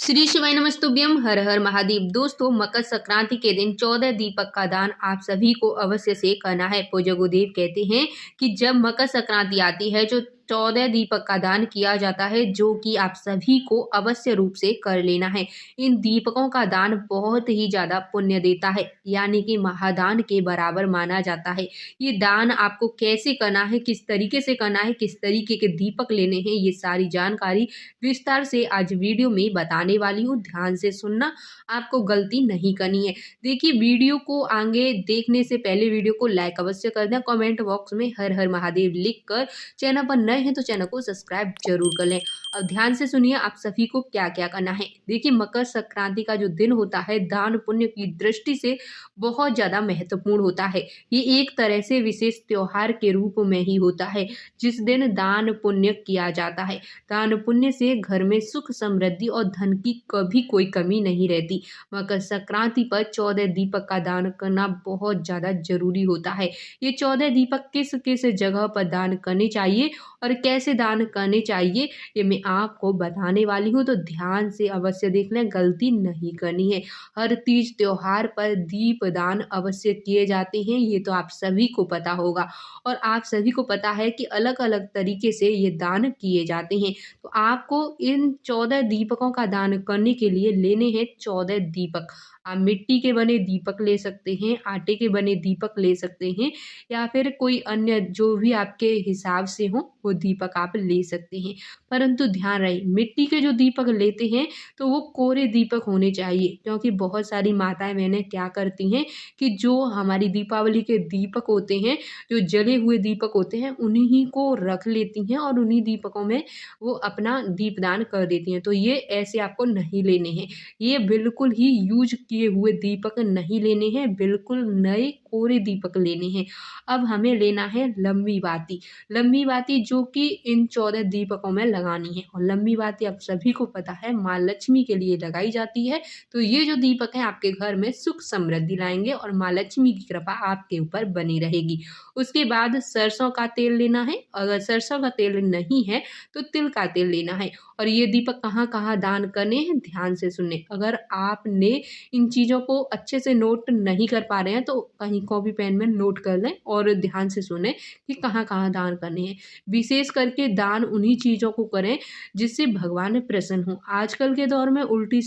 श्री शिवाय नमस्तुभ्यम हर हर महादेव। दोस्तों, मकर संक्रांति के दिन 14 दीपक का दान आप सभी को अवश्य से करना है। पूज्य गुरुदेव कहते हैं कि जब मकर संक्रांति आती है जो 14 दीपक का दान किया जाता है, जो कि आप सभी को अवश्य रूप से कर लेना है। इन दीपकों का दान बहुत ही ज्यादा पुण्य देता है, यानी कि महादान के बराबर माना जाता है। ये दान आपको कैसे करना है, किस तरीके से करना है, किस तरीके के दीपक लेने हैं, ये सारी जानकारी विस्तार से आज वीडियो में बताने वाली हूँ। ध्यान से सुनना, आपको गलती नहीं करनी है। देखिए, वीडियो को आगे देखने से पहले वीडियो को लाइक अवश्य कर दें। कमेंट बॉक्स में हर हर महादेव लिख कर, चैनल पर नए हैं तो चैनल को सब्सक्राइब जरूर कर लें। अब ध्यान से सुनिए आप सभी को क्या क्या करना है। देखिए, मकर संक्रांति का जो दिन होता है दान पुण्य की दृष्टि से बहुत ज्यादा महत्वपूर्ण होता है। ये एक तरह से विशेष त्योहार के रूप में ही होता है, जिस दिन दान पुण्य किया जाता है। दान पुण्य से घर में सुख समृद्धि और धन की कभी कोई कमी नहीं रहती। मकर संक्रांति पर 14 दीपक का दान करना बहुत ज्यादा जरूरी होता है। ये 14 दीपक किस किस जगह पर दान करने चाहिए और कैसे दान करने चाहिए, ये मैं आपको बताने वाली हूँ, तो ध्यान से अवश्य देख लें, गलती नहीं करनी है। हर तीज त्योहार पर दीप दान अवश्य किए जाते हैं, ये तो आप सभी को पता होगा। और आप सभी को पता है कि अलग अलग तरीके से ये दान किए जाते हैं। तो आपको इन 14 दीपकों का दान करने के लिए लेने हैं 14 दीपक। आप मिट्टी के बने दीपक ले सकते हैं, आटे के बने दीपक ले सकते हैं, या फिर कोई अन्य जो भी आपके हिसाब से हो वो दीपक आप ले सकते हैं। परंतु ध्यान रहे, मिट्टी के जो दीपक लेते हैं तो वो कोरे दीपक होने चाहिए, क्योंकि बहुत सारी माताएं बहनें क्या करती हैं कि जो हमारी दीपावली के दीपक होते हैं, जो जले हुए दीपक होते हैं, उन्हीं को रख लेती हैं और उन्हीं दीपकों में वो अपना दीपदान कर देती हैं। तो ये ऐसे आपको नहीं लेने हैं। ये बिल्कुल ही यूज किए हुए दीपक नहीं लेने हैं, बिल्कुल नए कोरे दीपक लेने हैं। अब हमें लेना है लंबी बाती। लंबी बाती जो कि इन 14 दीपकों में लगानी है। और लंबी बाती आप सभी को पता है माँ लक्ष्मी के लिए लगाई जाती है। तो ये जो दीपक है आपके घर में सुख समृद्धि लाएंगे और माँ लक्ष्मी की कृपा आपके ऊपर बनी रहेगी। उसके बाद सरसों का तेल लेना है। अगर सरसों का तेल नहीं है तो तिल का तेल लेना है। और ये दीपक कहाँ कहाँ दान करने हैं, ध्यान से सुनने। अगर आपने इन चीज़ों को अच्छे से नोट नहीं कर पा रहे हैं तो कहीं कॉपी पेन में नोट कर लें और ध्यान से सुने कि कहाँ कहाँ दान करने हैं। विशेष करके दान उन्हीं चीज़ों को करें जिससे भगवान प्रसन्न हो। आजकल के दौर में उल्टी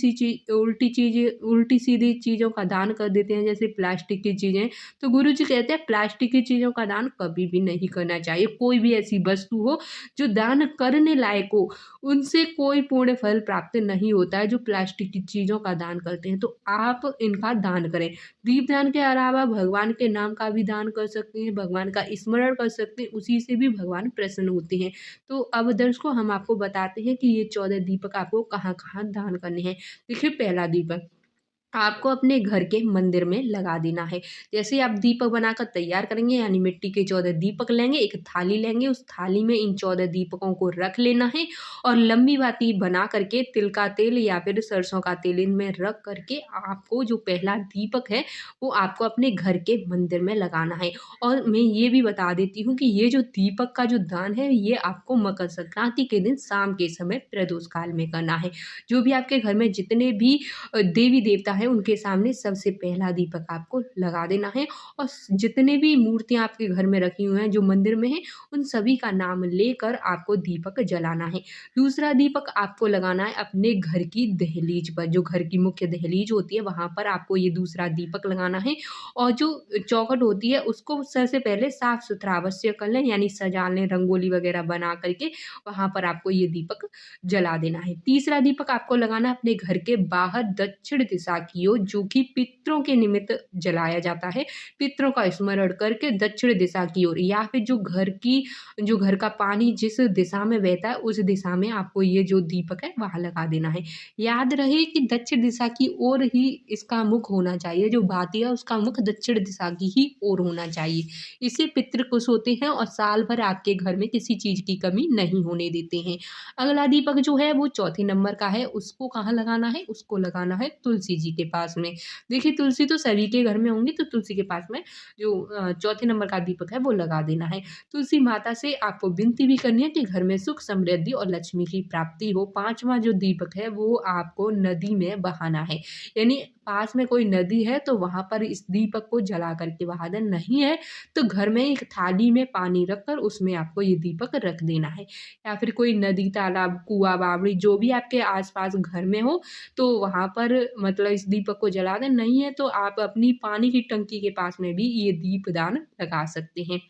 सीधी चीज़ों का दान कर देते हैं, जैसे प्लास्टिक की चीज़ें। तो गुरु जी कहते हैं प्लास्टिक की चीज़ों का दान कभी भी नहीं करना चाहिए। कोई भी ऐसी वस्तु हो जो दान करने लायक हो, उनसे कोई पुण्य फल प्राप्त नहीं होता है जो प्लास्टिक की चीज़ों का दान करते हैं। तो आप इनका दान करें। दीपदान के अलावा भगवान के नाम का भी दान कर सकते हैं, भगवान का स्मरण कर सकते हैं, उसी से भी भगवान प्रसन्न होते हैं। तो अब दर्शकों, हम आपको बताते हैं कि ये 14 दीपक आपको कहाँ कहाँ दान करने हैं। देखिए, पहला दीपक आपको अपने घर के मंदिर में लगा देना है। जैसे ही आप दीपक बनाकर तैयार करेंगे, यानी मिट्टी के 14 दीपक लेंगे, एक थाली लेंगे, उस थाली में इन 14 दीपकों को रख लेना है और लंबी बाती बना करके तिल का तेल या फिर सरसों का तेल इनमें रख करके आपको जो पहला दीपक है वो आपको अपने घर के मंदिर में लगाना है। और मैं ये भी बता देती हूँ कि ये जो दीपक का जो दान है ये आपको मकर संक्रांति के दिन शाम के समय प्रदोष काल में करना है। जो भी आपके घर में जितने भी देवी देवता है उनके सामने सबसे पहला दीपक आपको लगा देना है। और जितने भी मूर्तियां आपके घर में रखी हुई हैं जो मंदिर में हैं, उन सभी का नाम लेकर आपको दीपक जलाना है। दूसरा दीपक आपको लगाना है अपने घर की दहलीज पर। जो घर की मुख्य दहलीज होती है वहां पर आपको ये दूसरा दीपक लगाना है। और जो चौखट होती है उसको सबसे पहले साफ सुथरा अवश्य कर लें, यानी सजा लें, रंगोली वगैरह बना करके वहां पर आपको ये दीपक जला देना है। तीसरा दीपक आपको लगाना है अपने घर के बाहर दक्षिण दिशा की ओर, जो कि पितरों के निमित्त जलाया जाता है। पितरों का स्मरण करके दक्षिण दिशा की ओर, या फिर जो घर का पानी जिस दिशा में बहता है उस दिशा में आपको ये जो दीपक है वहां लगा देना है। याद रहे कि दक्षिण दिशा की ओर ही इसका मुख होना चाहिए। जो बाती है उसका मुख दक्षिण दिशा की ही ओर होना चाहिए। इससे पितृ खुश होते हैं और साल भर आपके घर में किसी चीज की कमी नहीं होने देते हैं। अगला दीपक जो है वो चौथे नंबर का है। उसको कहाँ लगाना है? उसको लगाना है तुलसी जी के पास में। देखिए तुलसी तो सभी के घर में होंगी, तो तुलसी के पास में जो चौथे नंबर का दीपक है वो लगा देना है। तुलसी माता से आपको विनती भी करनी है कि घर में सुख समृद्धि और लक्ष्मी की प्राप्ति हो। पाँचवाँ जो दीपक है वो आपको नदी में बहाना है, यानी पास में कोई नदी है तो वहाँ पर इस दीपक को जला करके बहा दें, नहीं है तो घर में एक थाली में पानी रखकर उसमें आपको ये दीपक रख देना है। या फिर कोई नदी, तालाब, कुआँ, बावड़ी जो भी आपके आस-पास घर में हो तो वहाँ पर मतलब इस दीपक को जला दें, नहीं है तो आप अपनी पानी की टंकी के पास में भी ये दीपदान लगा सकते हैं।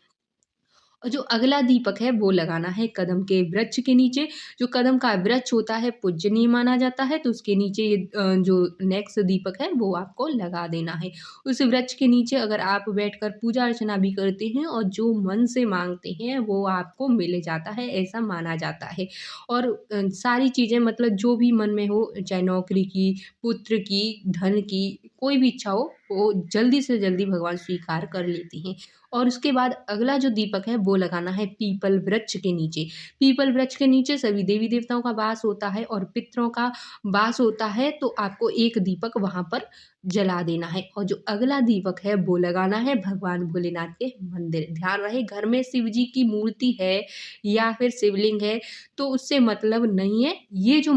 और जो अगला दीपक है वो लगाना है कदम के वृक्ष के नीचे। जो कदम का वृक्ष होता है पूजनीय माना जाता है, तो उसके नीचे ये जो नेक्स्ट दीपक है वो आपको लगा देना है। उस वृक्ष के नीचे अगर आप बैठकर पूजा अर्चना भी करते हैं और जो मन से मांगते हैं वो आपको मिल जाता है, ऐसा माना जाता है। और सारी चीज़ें मतलब जो भी मन में हो, चाहे नौकरी की, पुत्र की, धन की, कोई भी इच्छा हो वो जल्दी से जल्दी भगवान स्वीकार कर लेते हैं। और उसके बाद अगला जो दीपक है वो लगाना है पीपल वृक्ष के नीचे। पीपल वृक्ष के नीचे सभी देवी-देवताओं का वास होता है और पितरों का वास होता है, तो आपको एक दीपक वहाँ पर जला देना है। और जो अगला दीपक है वो लगाना है भगवान भोलेनाथ के मंदिर। ध्यान रहे घर में शिव जी की मूर्ति है या फिर शिवलिंग है तो उससे मतलब नहीं है। ये जो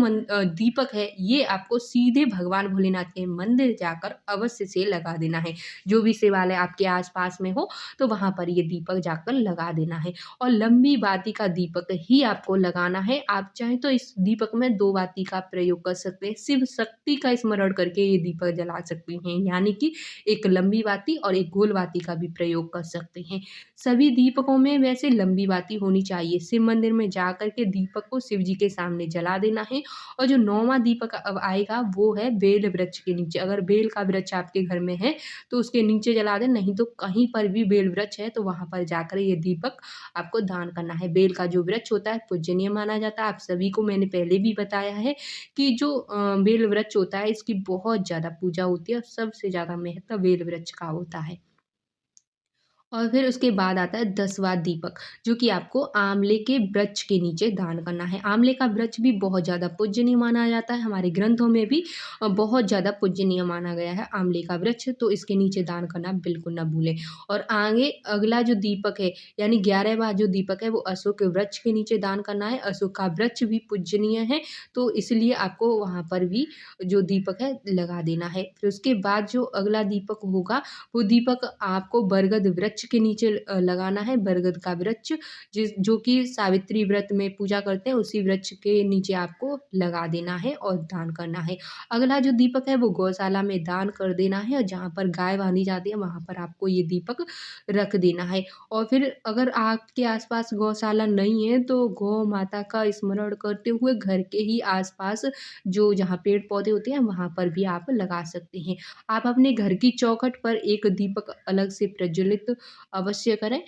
दीपक है ये आपको सीधे भगवान भोलेनाथ के मंदिर जाकर अवश्य से लगा देना है। जो भी शिवालय आपके आस-पास में हो तो वहाँ पर ये दीपक जाकर लगा देना है। और लंबी बाती का दीपक ही आपको लगाना है। आप चाहें तो इस दीपक में 2 बाती का प्रयोग कर सकते हैं। शिव शक्ति का स्मरण करके ये दीपक जला सकते हैं, यानी कि एक लंबी बाती और एक गोल बाती का भी प्रयोग कर सकते हैं। सभी दीपकों में वैसे लंबी बाती होनी चाहिए। शिव मंदिर में जाकर के दीपक को शिव जी के सामने जला देना है। और जो 9वाँ दीपक अब आएगा वो है बेल वृक्ष के नीचे। अगर बेल का वृक्ष आपके घर में है तो उसके नीचे जला दें, नहीं तो कहीं पर भी बेल वृक्ष है तो वहाँ पर जाकर ये दीपक आपको दान करना है। बेल का जो वृक्ष होता है पूजनीय माना जाता है। आप सभी को मैंने पहले भी बताया है कि जो बेल वृक्ष होता है इसकी बहुत ज़्यादा पूजा होती है और सबसे ज़्यादा महत्व बेल वृक्ष का होता है। और फिर उसके बाद आता है 10वाँ दीपक, जो कि आपको आंवले के वृक्ष के नीचे दान करना है। आंवले का वृक्ष भी बहुत ज़्यादा पूजनीय माना जाता है, हमारे ग्रंथों में भी बहुत ज़्यादा पूजनीय माना गया है आंवले का वृक्ष, तो इसके नीचे दान करना बिल्कुल ना भूलें। और आगे अगला जो दीपक है, यानी 11वाँ जो दीपक है वो अशोक के वृक्ष के नीचे दान करना है। अशोक का वृक्ष भी पूजनीय है, तो इसलिए आपको वहाँ पर भी जो दीपक है लगा देना है। फिर उसके बाद जो अगला दीपक होगा वो दीपक आपको बरगद वृक्ष के नीचे लगाना है। बरगद का वृक्ष जो कि सावित्री व्रत में पूजा करते हैं उसी वृक्ष के नीचे आपको लगा देना है और दान करना है। अगला जो दीपक है वो गौशाला में दान कर देना है और जहाँ पर गाय बांधी जाती है वहाँ पर आपको ये दीपक रख देना है। और फिर अगर आपके आस-पास गौशाला नहीं है तो गौ माता का स्मरण करते हुए घर के ही आस-पास जो जहाँ पेड़-पौधे होते हैं वहाँ पर भी आप लगा सकते हैं। आप अपने घर की चौखट पर एक दीपक अलग से प्रज्वलित अवश्य करें,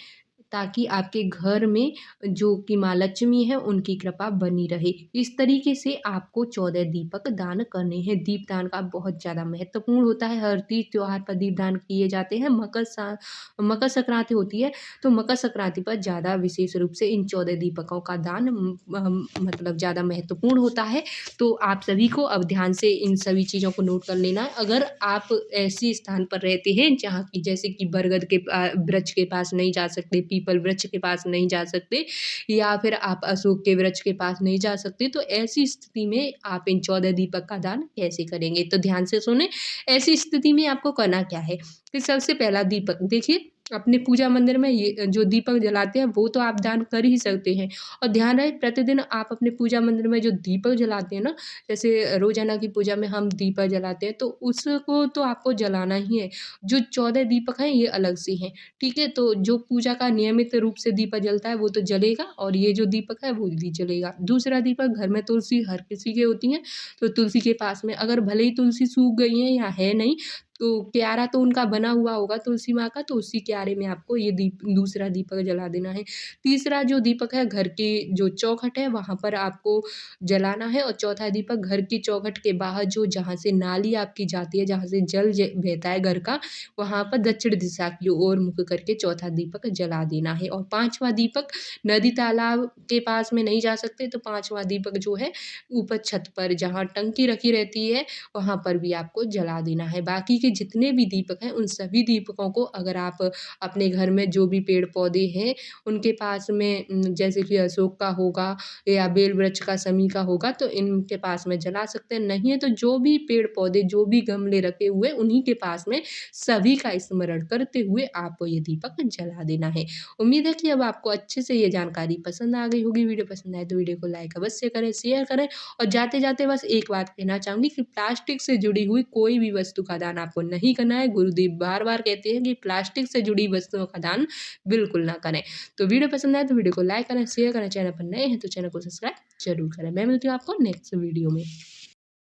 ताकि आपके घर में जो कि माँ लक्ष्मी है उनकी कृपा बनी रहे। इस तरीके से आपको 14 दीपक दान करने हैं। दीपदान का बहुत ज़्यादा महत्वपूर्ण होता है, हर तीज त्योहार पर दीपदान किए जाते हैं। मकर संक्रांति होती है तो मकर संक्रांति पर ज़्यादा विशेष रूप से इन 14 दीपकों का दान मतलब ज़्यादा महत्वपूर्ण होता है। तो आप सभी को अब ध्यान से इन सभी चीज़ों को नोट कर लेना है। अगर आप ऐसी स्थान पर रहते हैं जहाँ की जैसे कि बरगद के वृक्ष के पास नहीं जा सकते, पीपल वृक्ष के पास नहीं जा सकते या फिर आप अशोक के वृक्ष के पास नहीं जा सकते, तो ऐसी स्थिति में आप इन 14 दीपक का दान कैसे करेंगे? तो ध्यान से सुनें, ऐसी स्थिति में आपको करना क्या है कि सबसे पहला दीपक देखिए, अपने पूजा मंदिर में ये जो दीपक जलाते हैं वो तो आप दान कर ही सकते हैं। और ध्यान रहे प्रतिदिन आप अपने पूजा मंदिर में जो दीपक जलाते हैं ना, जैसे रोज़ाना की पूजा में हम दीपक जलाते हैं तो उसको तो आपको जलाना ही है। जो 14 दीपक हैं ये अलग से हैं, ठीक है? तो जो पूजा का नियमित रूप से दीपक जलता है वो तो जलेगा और ये जो दीपक है वो भी जलेगा। दूसरा दीपक, घर में तुलसी हर किसी के होती है, तो तुलसी के पास में अगर भले ही तुलसी सूख गई है या है नहीं तो क्यारा तो उनका बना हुआ होगा तुलसी माँ का, तो उसी क्यारे में आपको ये दूसरा दीपक जला देना है। तीसरा जो दीपक है घर की जो चौखट है वहाँ पर आपको जलाना है, और चौथा दीपक घर की चौखट के बाहर जो जहाँ से नाली आपकी जाती है, जहाँ से जल बहता है घर का, वहाँ पर दक्षिण दिशा की ओर मुख करके चौथा दीपक जला देना है। और पांचवा दीपक, नदी तालाब के पास में नहीं जा सकते तो पांचवा दीपक जो है ऊपर छत पर जहाँ टंकी रखी रहती है वहाँ पर भी आपको जला देना है। बाकी के जितने भी दीपक हैं उन सभी दीपकों को अगर आप अपने घर में जो भी पेड़ पौधे हैं उनके पास में जैसे कि अशोक का होगा या बेल वृक्ष का, समी का होगा, तो इनके पास में जला सकते हैं। नहीं है तो जो भी पेड़ पौधे, जो भी गमले रखे हुए उन्हीं के पास में सभी का स्मरण करते हुए आपको ये दीपक जला देना है। उम्मीद है कि अब आपको अच्छे से ये जानकारी पसंद आ गई होगी। वीडियो पसंद आए तो वीडियो को लाइक अवश्य करें, शेयर करें, और जाते-जाते बस एक बात कहना चाहूँगी कि प्लास्टिक से जुड़ी हुई कोई भी वस्तु का दान आपको नहीं करना है। गुरुदेव बार-बार कहते हैं कि प्लास्टिक से जुड़ी वस्तुओं का दान बिल्कुल ना करें। तो वीडियो पसंद आए तो वीडियो को लाइक करें, शेयर करें, चैनल पर नए हैं तो चैनल को सब्सक्राइब ज़रूर करें। मैं मिलती हूँ आपको नेक्स्ट वीडियो में।